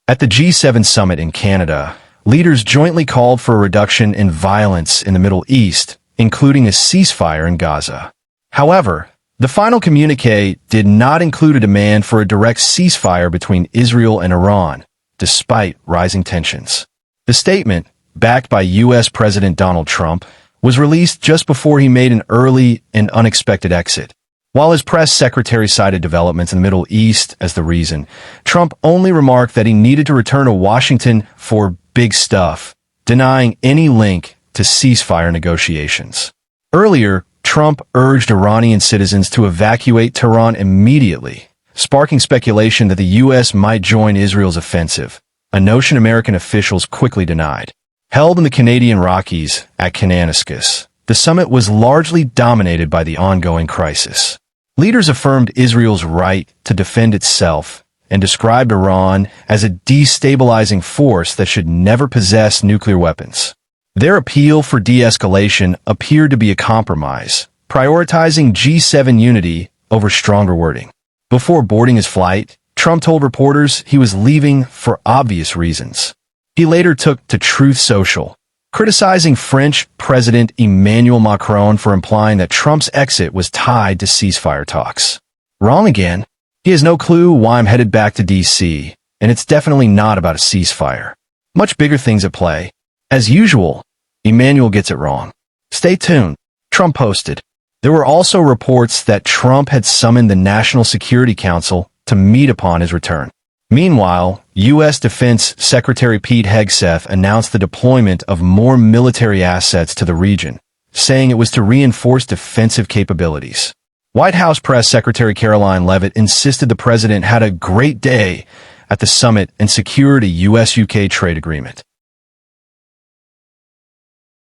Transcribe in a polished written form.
At the G7 summit in Canada, leaders jointly called for a reduction in violence in the Middle East, including a ceasefire in Gaza. However, the final communiqué did not include a demand for a direct ceasefire between Israel and Iran, despite rising tensions. The statement, backed by U.S. President Donald Trump, was released just before he made an early and unexpected exit. While his press secretary cited developments in the Middle East as the reason, Trump only remarked that he needed to return to Washington for big stuff, denying any link to ceasefire negotiations. Earlier, Trump urged Iranian citizens to evacuate Tehran immediately, sparking speculation that the U.S. might join Israel's offensive, a notion American officials quickly denied. Held in the Canadian Rockies at Kananaskis, the summit was largely dominated by the ongoing crisis. Leaders affirmed Israel's right to defend itself and described Iran as a destabilizing force that should never possess nuclear weapons. Their appeal for de-escalation appeared to be a compromise, prioritizing G7 unity over stronger wording. Before boarding his flight, Trump told reporters he was leaving for obvious reasons. He later took to Truth Social, criticizing French President Emmanuel Macron for implying that Trump's exit was tied to ceasefire talks. Wrong again. He has no clue why I'm headed back to D.C., and it's definitely not about a ceasefire. Much bigger things at play. As usual, Emmanuel gets it wrong. Stay tuned. Trump posted. There were also reports that Trump had summoned the National Security Council to meet upon his return. Meanwhile, U.S. Defense Secretary Pete Hegseth announced the deployment of more military assets to the region, saying it was to reinforce defensive capabilities. White House Press Secretary Caroline Leavitt insisted the president had a great day at the summit and secured a U.S.-UK trade agreement.